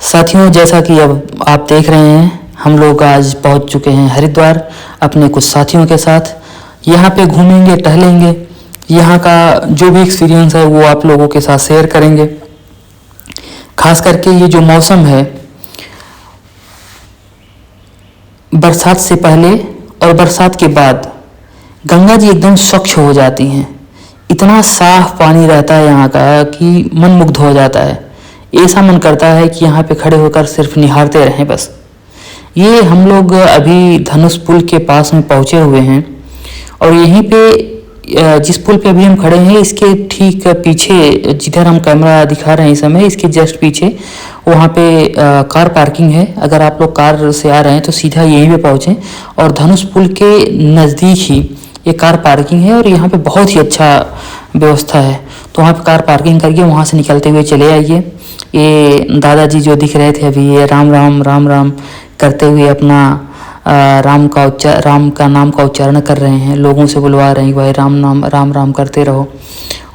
साथियों, जैसा कि अब आप देख रहे हैं, हम लोग आज पहुंच चुके हैं हरिद्वार अपने कुछ साथियों के साथ। यहाँ पे घूमेंगे, टहलेंगे, यहाँ का जो भी एक्सपीरियंस है वो आप लोगों के साथ शेयर करेंगे। खास करके ये जो मौसम है, बरसात से पहले और बरसात के बाद गंगा जी एकदम स्वच्छ हो जाती हैं। इतना साफ पानी रहता है यहाँ का कि मन मुग्ध हो जाता है। ऐसा मन करता है कि यहाँ पे खड़े होकर सिर्फ निहारते रहें बस। ये हम लोग अभी धनुष पुल के पास में पहुँचे हुए हैं और यहीं पे जिस पुल पे अभी हम खड़े हैं, इसके ठीक पीछे जिधर हम कैमरा दिखा रहे हैं इस समय, इसके जस्ट पीछे वहाँ पे कार पार्किंग है। अगर आप लोग कार से आ रहे हैं तो सीधा यहीं पे पहुँचें और धनुष पुल के नज़दीक ही ये कार पार्किंग है और यहाँ पे बहुत ही अच्छा व्यवस्था है। तो वहाँ पे कार पार्किंग करके वहाँ से निकलते हुए चले आइए। ये दादाजी जो दिख रहे थे अभी, ये राम राम राम राम करते हुए अपना राम का नाम का उच्चारण कर रहे हैं, लोगों से बुलवा रहे हैं भाई राम राम करते रहो।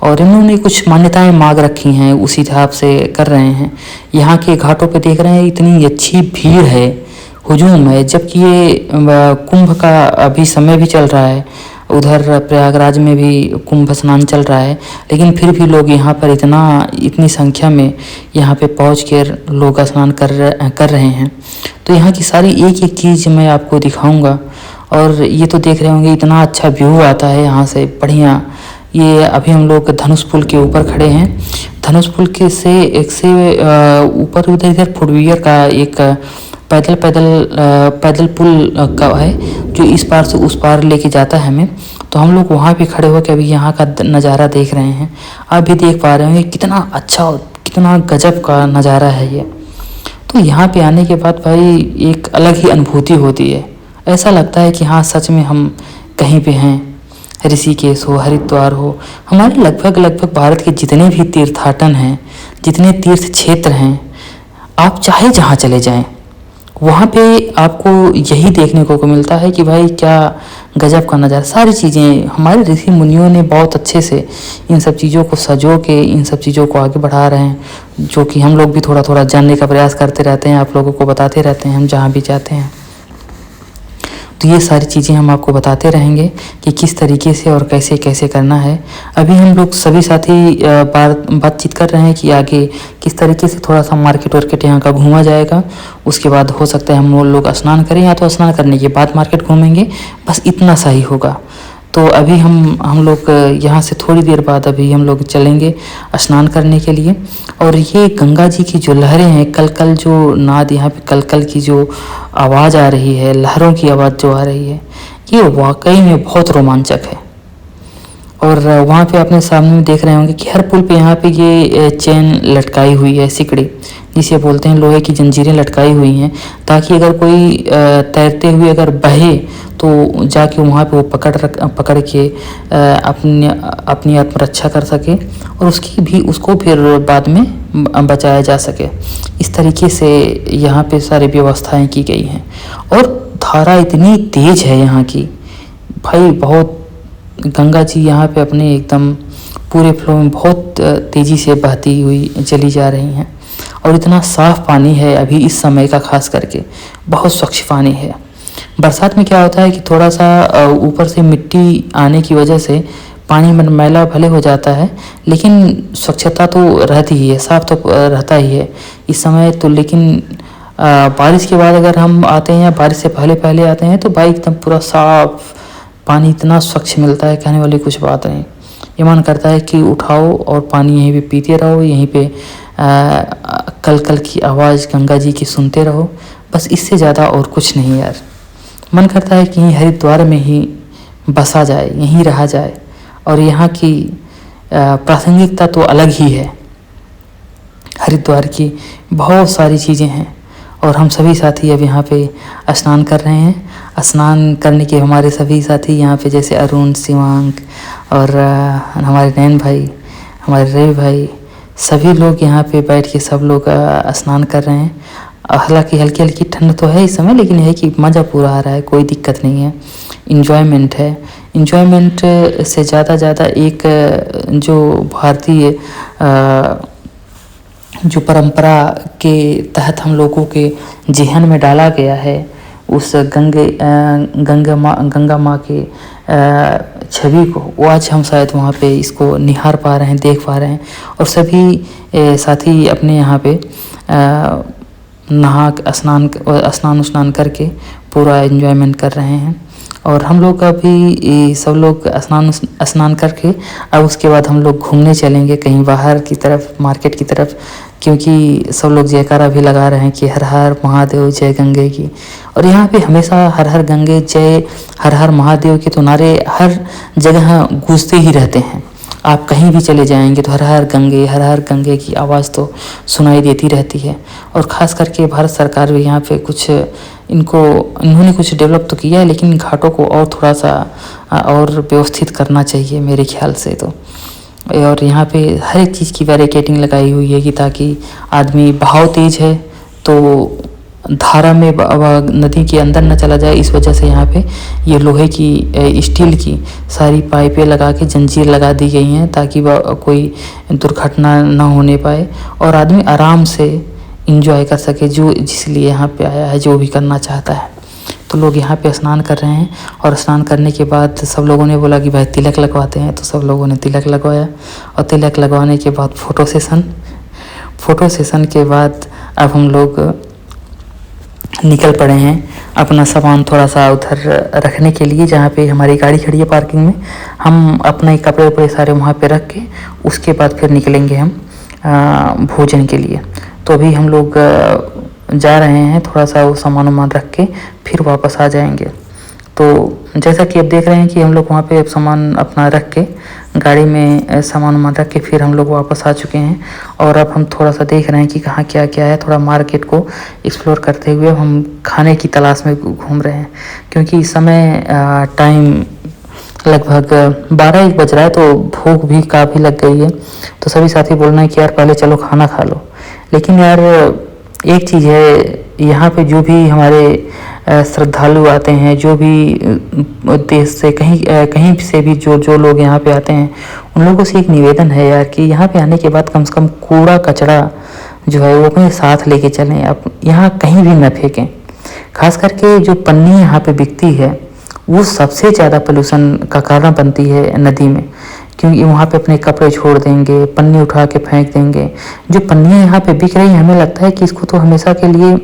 और इन्होंने कुछ मान्यताएं मांग रखी हैं, उसी हिसाब से कर रहे हैं। यहाँ के घाटों पे देख रहे हैं इतनी अच्छी भीड़ है, हुजूम है, जबकि ये कुंभ का अभी समय भी चल रहा है। उधर प्रयागराज में भी कुंभ स्नान चल रहा है, लेकिन फिर भी लोग यहाँ पर इतनी संख्या में यहाँ पे पहुँच कर लोग स्नान कर रहे हैं। तो यहाँ की सारी एक एक चीज़ मैं आपको दिखाऊंगा। और ये तो देख रहे होंगे इतना अच्छा व्यू आता है यहाँ से, बढ़िया। ये अभी हम लोग धनुष पुल के ऊपर खड़े हैं। धनुष पुल के से ऊपर उधर फुटवियर का एक पैदल पुल का है जो इस पार से उस पार लेके जाता है हमें। तो हम लोग वहाँ भी खड़े होकर अभी यहाँ का नज़ारा देख रहे हैं। आप भी देख पा रहे होंगे कितना अच्छा और कितना गजब का नज़ारा है ये। तो यहाँ पे आने के बाद भाई एक अलग ही अनुभूति होती है। ऐसा लगता है कि हाँ, सच में हम कहीं पे हैं। ऋषिकेश हो, हरिद्वार हो, हमारे लगभग भारत के जितने भी तीर्थाटन हैं, जितने तीर्थ क्षेत्र हैं, आप चाहे जहाँ चले जाएं, वहाँ पे आपको यही देखने को मिलता है कि भाई क्या गजब का नज़ारा। सारी चीज़ें हमारे ऋषि मुनियों ने बहुत अच्छे से इन सब चीज़ों को सजो के इन सब चीज़ों को आगे बढ़ा रहे हैं, जो कि हम लोग भी थोड़ा थोड़ा जानने का प्रयास करते रहते हैं, आप लोगों को बताते रहते हैं हम जहाँ भी जाते हैं। तो ये सारी चीज़ें हम आपको बताते रहेंगे कि किस तरीके से और कैसे कैसे करना है। अभी हम लोग सभी साथी बातचीत कर रहे हैं कि आगे किस तरीके से थोड़ा सा मार्केट वार्केट यहाँ का घूमा जाएगा। उसके बाद हो सकता है हम लोग स्नान करें, या तो स्नान करने के बाद मार्केट घूमेंगे, बस इतना सा ही होगा। तो अभी हम लोग यहाँ से थोड़ी देर बाद अभी हम लोग चलेंगे स्नान करने के लिए। और ये गंगा जी की जो लहरें हैं, कल जो नाद यहाँ पे कल की जो आवाज़ आ रही है, लहरों की आवाज़ जो आ रही है, ये वाकई में बहुत रोमांचक है। और वहाँ पे अपने सामने में देख रहे होंगे कि हर पुल पे यहाँ पे ये चेन लटकाई हुई है, सिकड़ी जिसे बोलते हैं, लोहे की जंजीरें लटकाई हुई हैं, ताकि अगर कोई तैरते हुए अगर बहे तो जाके वहाँ पे वो पकड़ के अपनी आत्मरक्षा कर सके और उसको फिर बाद में बचाया जा सके। इस तरीके से यहाँ पे सारी व्यवस्थाएं की गई हैं। और धारा इतनी तेज है यहाँ की भाई, बहुत। गंगा जी यहाँ पे अपने एकदम पूरे फ्लो में बहुत तेज़ी से बहती हुई चली जा रही हैं। और इतना साफ़ पानी है अभी इस समय का, खास करके बहुत स्वच्छ पानी है। बरसात में क्या होता है कि थोड़ा सा ऊपर से मिट्टी आने की वजह से पानी मैला भले हो जाता है, लेकिन स्वच्छता तो रहती ही है, साफ तो रहता ही है इस समय तो। लेकिन बारिश के बाद अगर हम आते हैं या बारिश से पहले आते हैं तो भाई एकदम पूरा साफ पानी, इतना स्वच्छ मिलता है, कहने वाली कुछ बात नहीं। ये मन करता है कि उठाओ और पानी यहीं पे पीते रहो, यहीं पे कल की आवाज़ गंगा जी की सुनते रहो, बस। इससे ज़्यादा और कुछ नहीं यार। मन करता है कि हरिद्वार में ही बसा जाए, यहीं रहा जाए। और यहाँ की प्रासंगिकता तो अलग ही है। हरिद्वार की बहुत सारी चीज़ें हैं और हम सभी साथी अब यहाँ पे स्नान कर रहे हैं। स्नान करने के हमारे सभी साथी यहाँ पे, जैसे अरुण, शिवांक और हमारे नैन भाई, हमारे रवि भाई, सभी लोग यहाँ पे बैठ के सब लोग स्नान कर रहे हैं। हालांकि हल्की हल्की ठंड तो है इस समय, लेकिन है कि मज़ा पूरा आ रहा है, कोई दिक्कत नहीं है। इन्जॉयमेंट है। इन्जॉयमेंट से ज़्यादा एक जो भारतीय जो परंपरा के तहत हम लोगों के ज़हन में डाला गया है, उस गंगा माँ के छवि को, वो आज हम शायद वहाँ पे इसको निहार पा रहे हैं, देख पा रहे हैं। और सभी साथी अपने यहाँ पे नहा स्नान उस्नान करके पूरा एंजॉयमेंट कर रहे हैं। और हम लोग अभी सब लोग स्नान करके अब उसके बाद हम लोग घूमने चलेंगे कहीं बाहर की तरफ, मार्केट की तरफ, क्योंकि सब लोग जयकारा भी लगा रहे हैं कि हर हर महादेव जय गंगे की। और यहाँ पे हमेशा हर हर गंगे जय, हर हर महादेव के तो नारे हर जगह गूंजते ही रहते हैं। आप कहीं भी चले जाएंगे तो हर हर गंगे की आवाज़ तो सुनाई देती रहती है। और ख़ास करके भारत सरकार भी यहाँ पे कुछ इन्होंने कुछ डेवलप तो किया है, लेकिन घाटों को और थोड़ा सा और व्यवस्थित करना चाहिए मेरे ख्याल से तो। और यहाँ पे हर एक चीज़ की बैरिकेडिंग लगाई हुई है कि ताकि आदमी, बहाव तेज है तो धारा में नदी के अंदर न चला जाए, इस वजह से यहाँ पे ये लोहे की स्टील की सारी पाइपें लगा के जंजीर लगा दी गई हैं ताकि कोई दुर्घटना न होने पाए और आदमी आराम से इंजॉय कर सके जो जिस लिए यहाँ पे आया है, जो भी करना चाहता है। तो लोग यहाँ पे स्नान कर रहे हैं और स्नान करने के बाद सब लोगों ने बोला कि भाई तिलक लगवाते हैं, तो सब लोगों ने तिलक लगवाया। और तिलक लगवाने के बाद फ़ोटो सेशन के बाद अब हम लोग निकल पड़े हैं अपना सामान थोड़ा सा उधर रखने के लिए, जहाँ पे हमारी गाड़ी खड़ी है पार्किंग में। हम अपने कपड़े वपड़े सारे वहाँ पे रख के उसके बाद फिर निकलेंगे हम भोजन के लिए। तो अभी हम लोग जा रहे हैं, थोड़ा सा वो सामान रख के फिर वापस आ जाएंगे। तो जैसा कि अब देख रहे हैं कि हम लोग वहाँ पे सामान अपना रख के गाड़ी में सामान रख के फिर हम लोग वापस आ चुके हैं। और अब हम थोड़ा सा देख रहे हैं कि कहाँ क्या क्या है, थोड़ा मार्केट को एक्सप्लोर करते हुए हम खाने की तलाश में घूम रहे हैं, क्योंकि इस समय टाइम लगभग 12-1 बज रहा है, तो भूख भी काफ़ी लग गई है। तो सभी साथी बोल रहे हैं कि यार पहले चलो खाना खा लो। लेकिन यार एक चीज़ है, यहाँ पे जो भी हमारे श्रद्धालु आते हैं, जो भी देश से कहीं से भी जो लोग यहाँ पे आते हैं, उन लोगों से एक निवेदन है यार कि यहाँ पे आने के बाद कम से कम कूड़ा कचरा जो है वो अपने साथ लेके चलें, आप यहाँ कहीं भी न फेंकें। खास करके जो पन्नी यहाँ पे बिकती है वो सबसे ज़्यादा पोल्यूशन का कारण बनती है नदी में, क्योंकि वहाँ पे अपने कपड़े छोड़ देंगे, पन्नी उठा के फेंक देंगे। जो पन्नियाँ यहाँ पे बिक रही हैं, हमें लगता है कि इसको तो हमेशा के लिए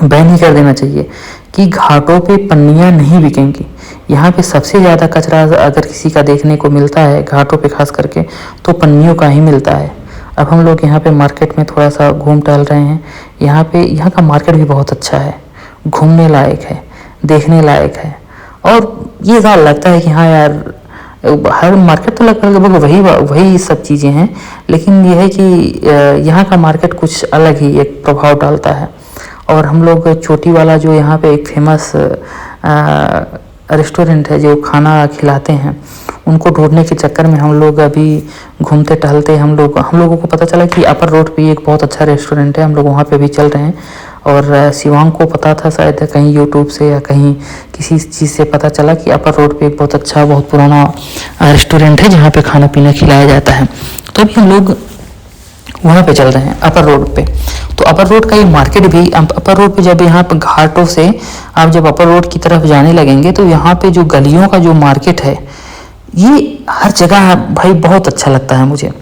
बैन ही कर देना चाहिए कि घाटों पे पन्नियाँ नहीं बिकेंगी। यहाँ पे सबसे ज़्यादा कचरा अगर किसी का देखने को मिलता है घाटों पे खास करके, तो पन्नियों का ही मिलता है। अब हम लोग यहाँ पे मार्केट में थोड़ा सा घूम टहल रहे हैं। यहाँ का मार्केट भी बहुत अच्छा है, घूमने लायक है, देखने लायक है। और ये ज़्यादा लगता है कि हाँ यार, हर मार्केट तो लगभग वही सब चीज़ें हैं, लेकिन ये है कि यहाँ का मार्केट कुछ अलग ही एक प्रभाव डालता है। और हम लोग चोटी वाला जो यहाँ पे एक फेमस रेस्टोरेंट है जो खाना खिलाते हैं, उनको ढूंढने के चक्कर में हम लोग अभी घूमते टहलते हम लोगों को पता चला कि अपर रोड पे एक बहुत अच्छा रेस्टोरेंट है। हम लोग वहाँ पे भी चल रहे हैं। और शिवांग को पता था शायद कहीं यूट्यूब से या कहीं किसी चीज़ से पता चला कि अपर रोड पे एक बहुत अच्छा, बहुत पुराना रेस्टोरेंट है जहाँ पे खाना पीना खिलाया जाता है। तो अभी हम लोग वहाँ पे चल रहे हैं अपर रोड पे। तो अपर रोड का ये मार्केट भी, अपर रोड पे जब यहाँ पे घाटों से आप जब अपर रोड की तरफ जाने लगेंगे तो यहाँ पे जो गलियों का जो मार्केट है, ये हर जगह भाई बहुत अच्छा लगता है मुझे।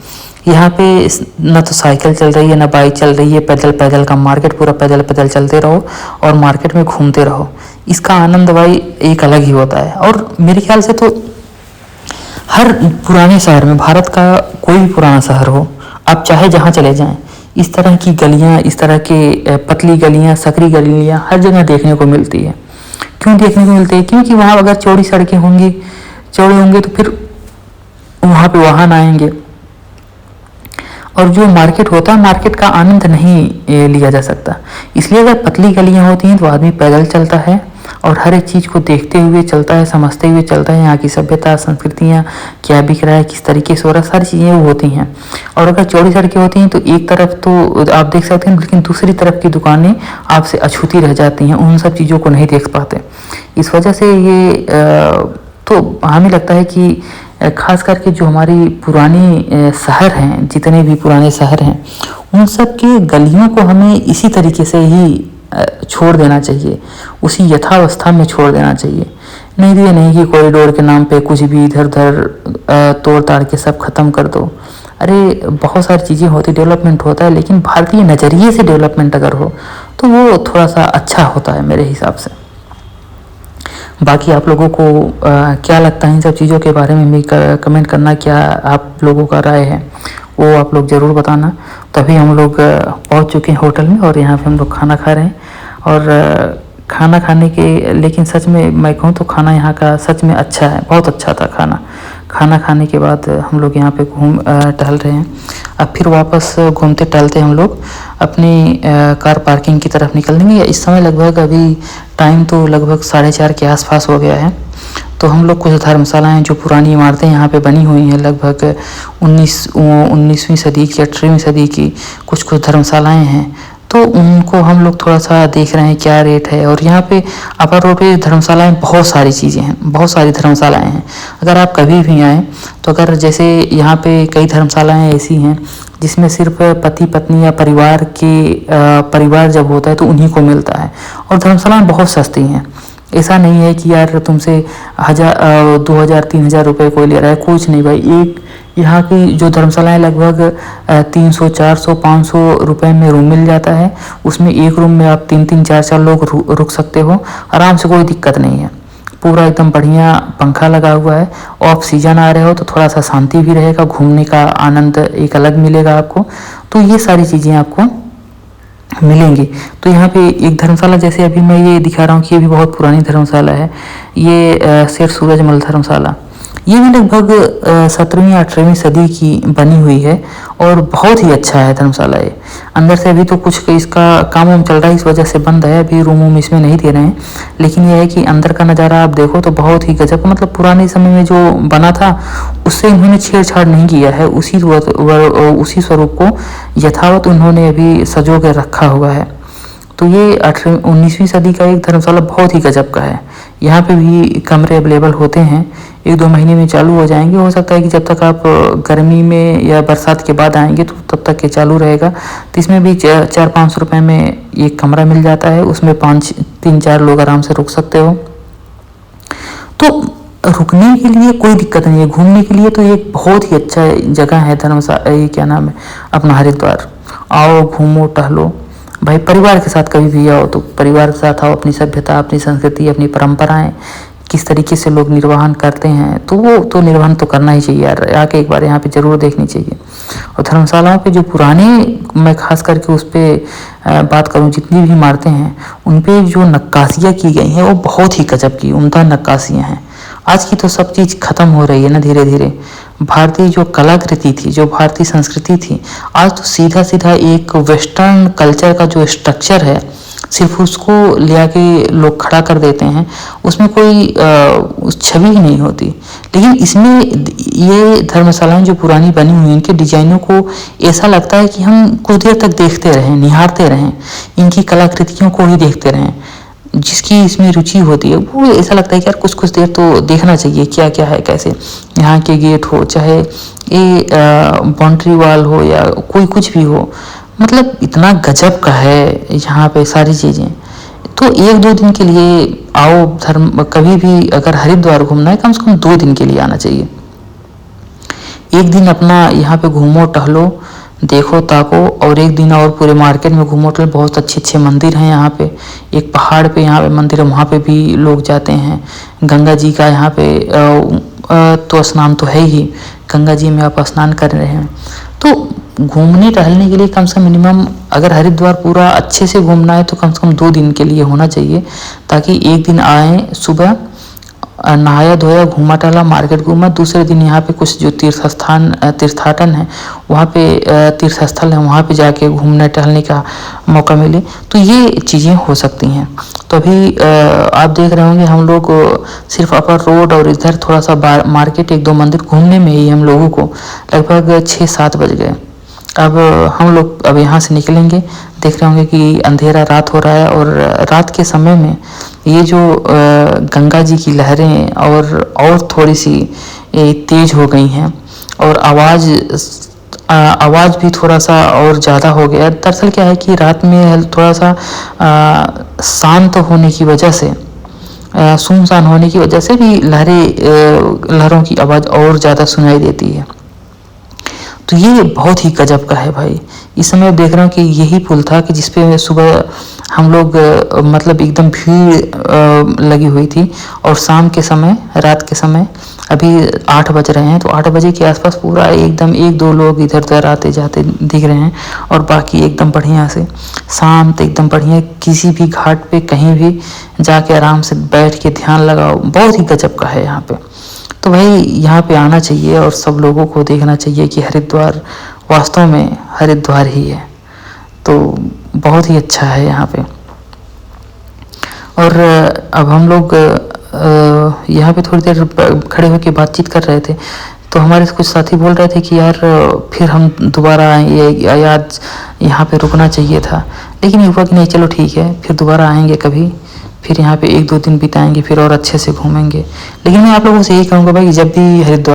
यहाँ पे ना तो साइकिल चल रही है ना बाइक चल रही है, पैदल का मार्केट, पूरा पैदल चलते रहो और मार्केट में घूमते रहो। इसका आनंद भाई एक अलग ही होता है। और मेरे ख्याल से तो हर पुराने शहर में, भारत का कोई भी पुराना शहर हो, आप चाहे जहाँ चले जाएं, इस तरह की गलियाँ, इस तरह के पतली गलियाँ, सकरी गलियाँ हर जगह देखने को मिलती है। क्यों देखने को मिलती है? क्योंकि वहाँ अगर चौड़ी सड़कें होंगी, चौड़े होंगे तो फिर वहाँ पे वाहन आएंगे और जो मार्केट होता है, मार्केट का आनंद नहीं लिया जा सकता। इसलिए अगर पतली गलियाँ होती हैं तो आदमी पैदल चलता है और हर एक चीज़ को देखते हुए चलता है, समझते हुए चलता है। यहाँ की सभ्यता, संस्कृतियाँ, क्या बिक रहा है, किस तरीके से हो रहा है, सारी चीज़ें वो होती हैं। और अगर चौड़ी सड़कें होती हैं तो एक तरफ तो आप देख सकते हैं, लेकिन दूसरी तरफ की दुकानें आपसे अछूती रह जाती हैं, उन सब चीज़ों को नहीं देख पाते। इस वजह से ये तो हमें लगता है कि खास करके जो हमारी पुरानी शहर हैं, जितने भी पुराने शहर हैं, उन सब के गलियों को हमें इसी तरीके से ही छोड़ देना चाहिए, उसी यथावस्था में छोड़ देना चाहिए। नहीं तो ये नहीं कि कॉरिडोर के नाम पे कुछ भी इधर उधर तोड़ ताड़ के सब खत्म कर दो। अरे बहुत सारी चीज़ें होती, डेवलपमेंट होता है, लेकिन भारतीय नज़रिए से डेवलपमेंट अगर हो तो वो थोड़ा सा अच्छा होता है मेरे हिसाब से। बाकी आप लोगों को क्या लगता है इन सब चीज़ों के बारे में भी कमेंट करना, क्या आप लोगों का राय है वो आप लोग ज़रूर बताना। तभी हम लोग पहुंच चुके हैं होटल में और यहाँ पे हम लोग खाना खा रहे हैं। और खाना खाने के, लेकिन सच में मैं कहूँ तो खाना यहाँ का सच में अच्छा है, बहुत अच्छा था खाना। खाना खाने के बाद हम लोग यहाँ पे घूम टहल रहे हैं। अब फिर वापस घूमते टहलते हम लोग अपनी कार पार्किंग की तरफ निकल देंगे। इस समय लगभग अभी टाइम तो लगभग 4:30 के आसपास हो गया है। तो हम लोग कुछ धर्मशालाएँ, जो पुरानी इमारतें यहाँ पे बनी हुई हैं, लगभग 19वीं सदी की 18वीं सदी की कुछ धर्मशालाएँ हैं, तो उनको हम लोग थोड़ा सा देख रहे हैं क्या रेट है। और यहाँ पे अपर रोड पे धर्मशालाएँ, बहुत सारी चीज़ें हैं, बहुत सारी धर्मशालाएँ हैं। अगर आप कभी भी आएँ तो अगर जैसे यहाँ पे कई धर्मशालाएँ ऐसी हैं जिसमें सिर्फ पति पत्नी या परिवार जब होता है तो उन्हीं को मिलता है। और धर्मशालाएँ बहुत सस्ती हैं, ऐसा नहीं है कि यार तुमसे 2,000-3,000 रुपये कोई ले रहा है, कुछ नहीं भाई। एक यहाँ की जो धर्मशालाएँ लगभग 300, 400, 500 रुपये में रूम मिल जाता है। उसमें एक रूम में आप 3-3, 4-4 लोग रुक सकते हो आराम से, कोई दिक्कत नहीं है। पूरा एकदम बढ़िया पंखा लगा हुआ है। ऑफ सीजन आ रहे हो तो थोड़ा सा शांति भी रहेगा, घूमने का आनंद एक अलग मिलेगा आपको। तो ये सारी चीज़ें आपको मिलेंगी। तो यहाँ पे एक धर्मशाला, जैसे अभी मैं ये दिखा रहा हूँ कि ये भी बहुत पुरानी धर्मशाला है। ये शेर सूरजमल धर्मशाला, ये भी लगभग 17वीं 18वीं सदी की बनी हुई है और बहुत ही अच्छा है धर्मशाला ये। अंदर से अभी तो कुछ इसका काम वाम चल रहा है, इस वजह से बंद है, अभी रूम वूम इसमें नहीं दे रहे हैं। लेकिन यह है कि अंदर का नज़ारा आप देखो तो बहुत ही गजब, मतलब पुराने समय में जो बना था उससे इन्होंने छेड़छाड़ नहीं किया है, उसी स्वरूप को यथावत उन्होंने अभी सजो के रखा हुआ है। तो ये 19वीं सदी का एक धर्मशाला बहुत ही गजब का है। यहाँ पे भी कमरे अवेलेबल होते हैं, 1-2 महीने में चालू हो जाएंगे। हो सकता है कि जब तक आप गर्मी में या बरसात के बाद आएंगे तो तब तक ये चालू रहेगा। तो इसमें भी 400-500 रुपये में एक कमरा मिल जाता है, उसमें 3-4 लोग आराम से रुक सकते हो। तो रुकने के लिए कोई दिक्कत नहीं है, घूमने के लिए तो ये बहुत ही अच्छा जगह है धर्मशाला, ये क्या नाम है अपना हरिद्वार। आओ घूमो टहलो भाई, परिवार के साथ कभी भी आओ तो परिवार के साथ आओ। अपनी सभ्यता, अपनी संस्कृति, अपनी परंपराएं किस तरीके से लोग निर्वहन करते हैं, तो वो तो निर्वहन तो करना ही चाहिए यार, आके एक बार यहाँ पे ज़रूर देखनी चाहिए। और धर्मशालाओं पे जो पुराने, मैं खास करके उस पर बात करूँ, जितनी भी इमारतें हैं उन पे जो नक्काशियाँ की गई हैं वो बहुत ही गजब की उम्दा नक्काशियाँ हैं। आज की तो सब चीज़ ख़त्म हो रही है ना धीरे धीरे। भारतीय जो कलाकृति थी, जो भारतीय संस्कृति थी, आज तो सीधा सीधा एक वेस्टर्न कल्चर का जो स्ट्रक्चर है, सिर्फ उसको ले आके लोग खड़ा कर देते हैं, उसमें कोई छवि ही नहीं होती। लेकिन इसमें ये धर्मशालाएं जो पुरानी बनी हुई हैं, इनके डिजाइनों को ऐसा लगता है कि हम कुछ देर तक देखते रहें, निहारते रहें, इनकी कलाकृतियों को ही देखते रहें। जिसकी इसमें रुचि होती है वो ऐसा लगता है कि यार कुछ कुछ देर तो देखना चाहिए क्या क्या है, कैसे यहाँ के गेट हो, चाहे ये बाउंड्री वॉल हो या कोई कुछ भी हो, मतलब इतना गजब का है यहाँ पे सारी चीज़ें। तो 1-2 दिन के लिए आओ, कभी भी अगर हरिद्वार घूमना है कम से कम 2 दिन के लिए आना चाहिए। एक दिन अपना यहाँ पे घूमो टहलो, देखो ताको, और एक दिन और पूरे मार्केट में घूमो टहलो। बहुत अच्छे अच्छे मंदिर हैं यहाँ पे, एक पहाड़ पे यहाँ पे मंदिर है, वहाँ पे भी लोग जाते हैं। गंगा जी का यहाँ पे तो स्नान तो है ही, गंगा जी में आप स्नान कर रहे हैं। तो घूमने टहलने के लिए कम से कम मिनिमम, अगर हरिद्वार पूरा अच्छे से घूमना है तो कम से कम 2 दिन के लिए होना चाहिए, ताकि एक दिन आए, सुबह नहाया धोया, घूमा टहला, मार्केट घूमा, दूसरे दिन यहाँ पे कुछ जो तीर्थाटन है, वहाँ पे तीर्थस्थल है, वहाँ पे जाके घूमने टहलने का मौका मिले, तो ये चीज़ें हो सकती हैं। तो अभी आप देख रहे होंगे हम लोग सिर्फ अपर रोड और इधर थोड़ा सा मार्केट, 1-2 मंदिर घूमने में ही हम लोगों को लगभग 6-7 बज गए। अब हम लोग अब यहाँ से निकलेंगे। देख रहे होंगे कि अंधेरा रात हो रहा है और रात के समय में ये जो गंगा जी की लहरें और थोड़ी सी तेज हो गई हैं और आवाज़ भी थोड़ा सा और ज़्यादा हो गया। दरअसल क्या है कि रात में थोड़ा सा शांत होने की वजह से, सुनसान होने की वजह से भी लहरों की आवाज़ और ज़्यादा सुनाई देती है। तो ये बहुत ही गजब का है भाई। इस समय देख रहा हूँ कि यही पुल था कि जिसपे सुबह हम लोग मतलब एकदम भीड़ लगी हुई थी और शाम के समय, रात के समय अभी 8 बज रहे हैं, तो 8 बजे के आसपास पूरा एकदम 1-2 लोग इधर उधर आते जाते दिख रहे हैं और बाकी एकदम बढ़िया से शांत, एकदम बढ़िया किसी भी घाट पे कहीं भी जाके आराम से बैठ के ध्यान लगाओ। बहुत ही गजब का है यहाँ पे। तो भाई यहाँ पे आना चाहिए और सब लोगों को देखना चाहिए कि हरिद्वार वास्तव में हरिद्वार ही है। तो बहुत ही अच्छा है यहाँ पे। और अब हम लोग यहाँ पे थोड़ी देर खड़े होकर बातचीत कर रहे थे, तो हमारे कुछ साथी बोल रहे थे कि यार फिर हम दोबारा आएंगे, यार यहाँ पे रुकना चाहिए था। लेकिन हुआ कि नहीं, चलो ठीक है, फिर दोबारा आएंगे कभी, फिर यहाँ पे 1-2 दिन बिताएंगे, फिर और अच्छे से घूमेंगे। लेकिन मैं आप लोगों से यही कहूँगा भाई कि जब भी हरिद्वार